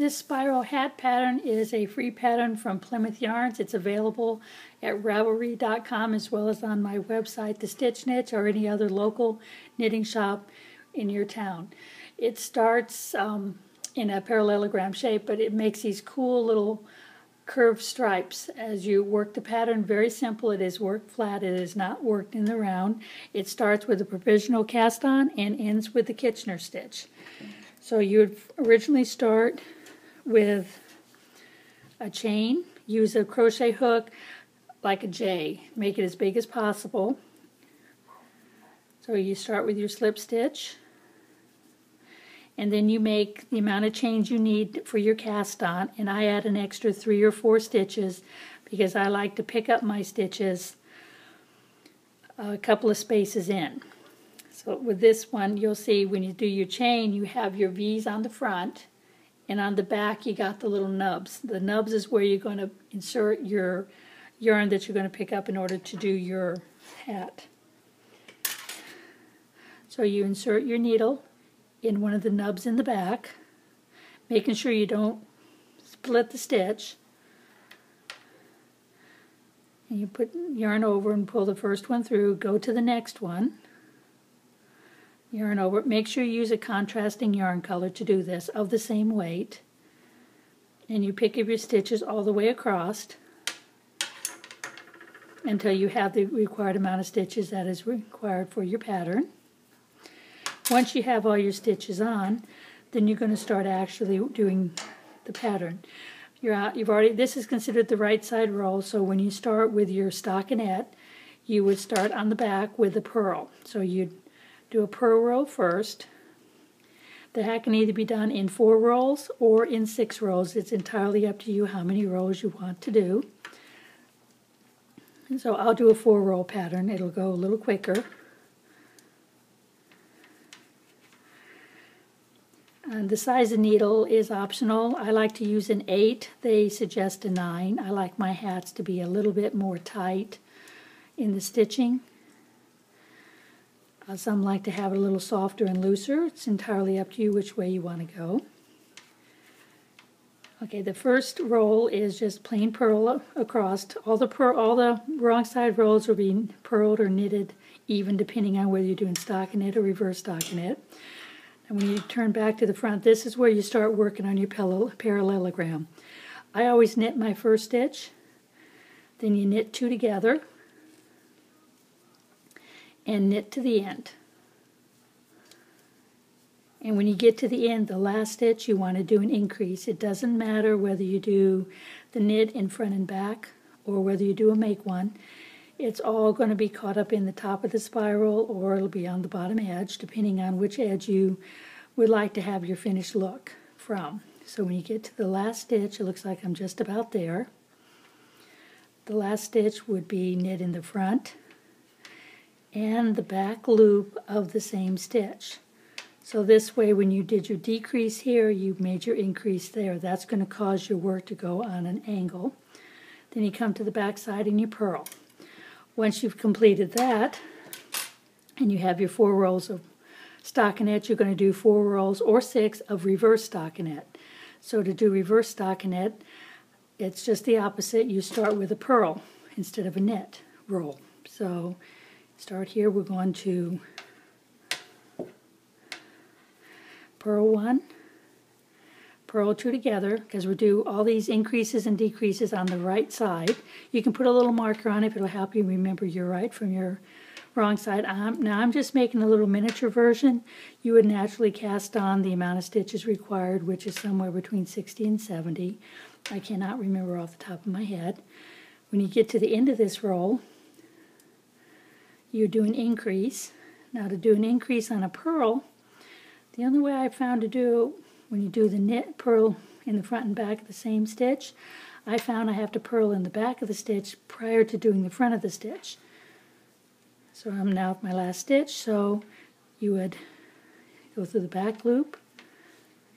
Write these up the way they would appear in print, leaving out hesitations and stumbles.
This spiral hat pattern is a free pattern from Plymouth Yarns. It's available at Ravelry.com as well as on my website, the Stitch Niche, or any other local knitting shop in your town. It starts in a parallelogram shape, but it makes these cool little curved stripes as you work the pattern. Very simple. It is worked flat. It is not worked in the round. It starts with a provisional cast on and ends with the Kitchener stitch. So you would originally start with a chain, use a crochet hook like a J, make it as big as possible. So you start with your slip stitch, and then you make the amount of chains you need for your cast on, and I add an extra 3 or 4 stitches because I like to pick up my stitches a couple of spaces in. So with this one, you'll see when you do your chain, you have your V's on the front, and on the back you got the little nubs. The nubs is where you're going to insert your yarn that you're going to pick up in order to do your hat. So you insert your needle in one of the nubs in the back, making sure you don't split the stitch. And you put yarn over and pull the first one through, go to the next one. Yarn over. Make sure you use a contrasting yarn color to do this, of the same weight. And you pick up your stitches all the way across until you have the required amount of stitches that is required for your pattern. Once you have all your stitches on, then you're going to start actually doing the pattern. This is considered the right side roll, so when you start with your stockinette, you would start on the back with a purl. So you'd do a purl row first. The hat can either be done in 4 rolls or in 6 rolls. It's entirely up to you how many rows you want to do. And so I'll do a 4-roll pattern. It'll go a little quicker. And the size of needle is optional. I like to use an 8. They suggest a 9. I like my hats to be a little bit more tight in the stitching. Some like to have it a little softer and looser. It's entirely up to you which way you want to go. Okay, the first roll is just plain purl across. All the wrong side rolls will be purled or knitted even, depending on whether you're doing stockinette or reverse stockinette. And when you turn back to the front, this is where you start working on your parallelogram. I always knit my first stitch, then you knit 2 together, and knit to the end. And when you get to the end, the last stitch, you want to do an increase. It doesn't matter whether you do the knit in front and back or whether you do a make one. It's all going to be caught up in the top of the spiral, or it'll be on the bottom edge, depending on which edge you would like to have your finished look from. So when you get to the last stitch, it looks like I'm just about there. The last stitch would be knit in the front and the back loop of the same stitch. So this way, when you did your decrease here, you made your increase there. That's going to cause your work to go on an angle. Then you come to the back side and you purl. Once you've completed that, and you have your 4 rows of stockinette, you're going to do 4 rows or 6 of reverse stockinette. So to do reverse stockinette, it's just the opposite. You start with a purl instead of a knit roll. So start here, we're going to purl 1, purl 2 together, because we do all these increases and decreases on the right side. You can put a little marker on it if it'll help you remember your right from your wrong side. Now I'm just making a little miniature version. You would naturally cast on the amount of stitches required, which is somewhere between 60 and 70. I cannot remember off the top of my head. When you get to the end of this roll, you do an increase. Now to do an increase on a purl, the only way I found to do when you do the knit purl in the front and back of the same stitch, I found I have to purl in the back of the stitch prior to doing the front of the stitch. So I'm now at my last stitch, so you would go through the back loop,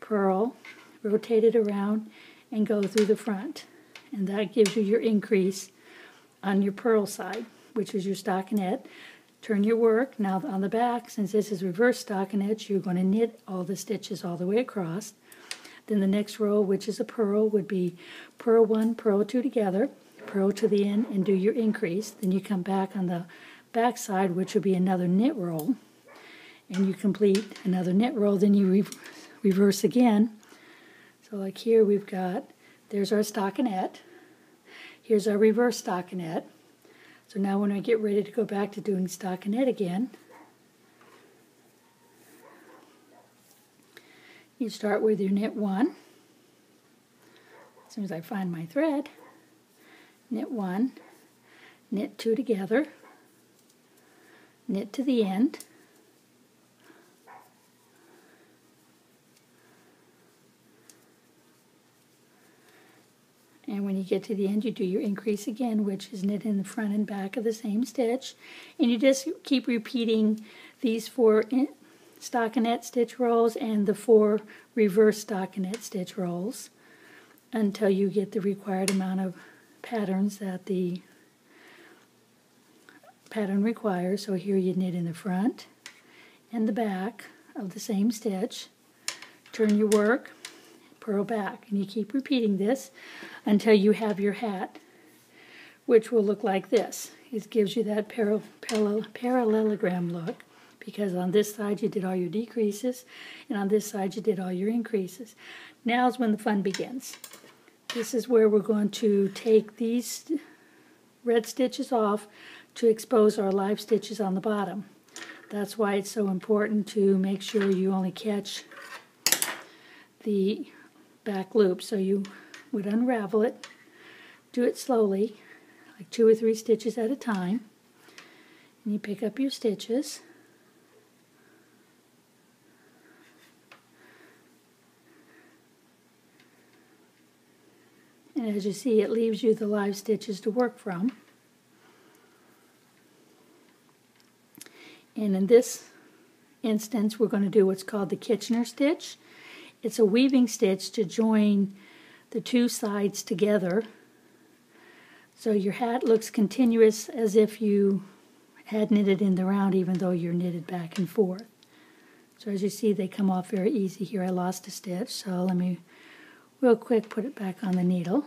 purl, rotate it around, and go through the front. And that gives you your increase on your purl side, which is your stockinette. Turn your work. Now on the back, since this is reverse stockinette, you're going to knit all the stitches all the way across. Then the next row, which is a purl, would be purl 1, purl 2 together, purl to the end, and do your increase. Then you come back on the back side, which would be another knit roll, and you complete another knit roll. Then you reverse again. So like here we've got, there's our stockinette. Here's our reverse stockinette. So now when I get ready to go back to doing stockinette again, you start with your knit 1. As soon as I find my thread, knit 1, knit 2 together, knit to the end, and when you get to the end, you do your increase again, which is knit in the front and back of the same stitch, and you just keep repeating these 4 stockinette stitch rolls and the 4 reverse stockinette stitch rolls until you get the required amount of patterns that the pattern requires. So here you knit in the front and the back of the same stitch, turn your work, purl back, and you keep repeating this until you have your hat, which will look like this. It gives you that parallelogram look, because on this side you did all your decreases, and on this side you did all your increases. Now's when the fun begins. This is where we're going to take these red stitches off to expose our live stitches on the bottom. That's why it's so important to make sure you only catch the back loop. So you would unravel it, do it slowly, like 2 or 3 stitches at a time, and you pick up your stitches. And as you see, it leaves you the live stitches to work from. And in this instance, we're going to do what's called the Kitchener stitch. It's a weaving stitch to join the 2 sides together, so your hat looks continuous as if you had knitted in the round, even though you're knitted back and forth. So as you see, they come off very easy. Here I lost a stitch, so let me real quick put it back on the needle.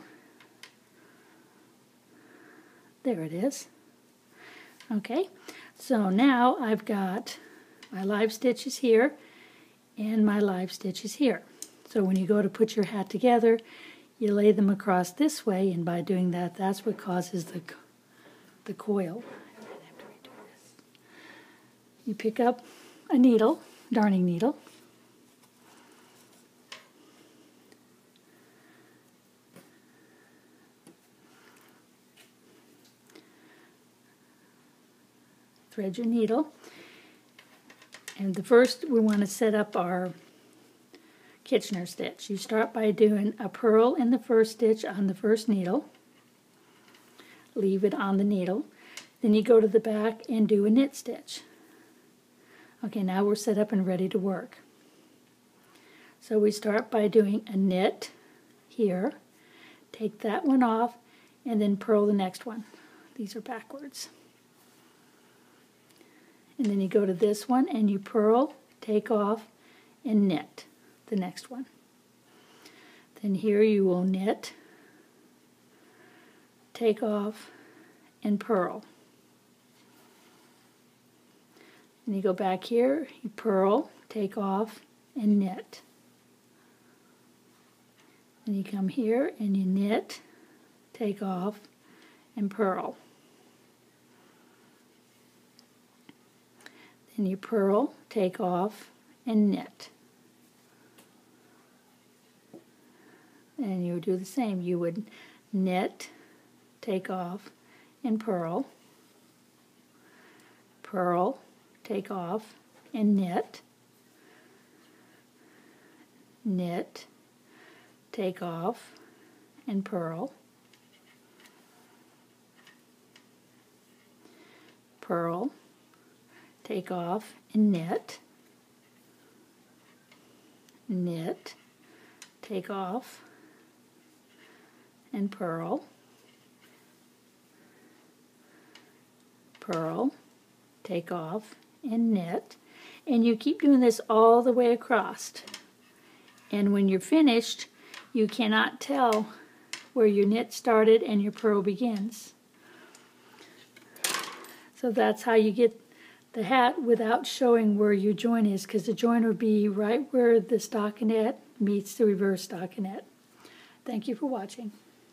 There it is. Okay, so now I've got my live stitches here and my live stitches here. So when you go to put your hat together, you lay them across this way, and by doing that, that's what causes the coil. You pick up a needle, darning needle, thread your needle, and the first we want to set up our Kitchener stitch. You start by doing a purl in the first stitch on the first needle, leave it on the needle, then you go to the back and do a knit stitch. Okay, now we're set up and ready to work. So we start by doing a knit here, take that one off, and then purl the next one. These are backwards. And then you go to this one and you purl, take off, and knit the next one. Then here you will knit, take off, and purl. And you go back here, you purl, take off, and knit. Then you come here and you knit, take off, and purl. Then you purl, take off, and knit. And you would do the same. You would knit, take off, and purl. Purl, take off, and knit. Knit, take off, and purl. Purl, take off, and knit. Knit, take off, and purl. Purl, take off, and knit. And you keep doing this all the way across. And when you're finished, you cannot tell where your knit started and your purl begins. So that's how you get the hat without showing where your join is, because the join would be right where the stockinette meets the reverse stockinette. Thank you for watching.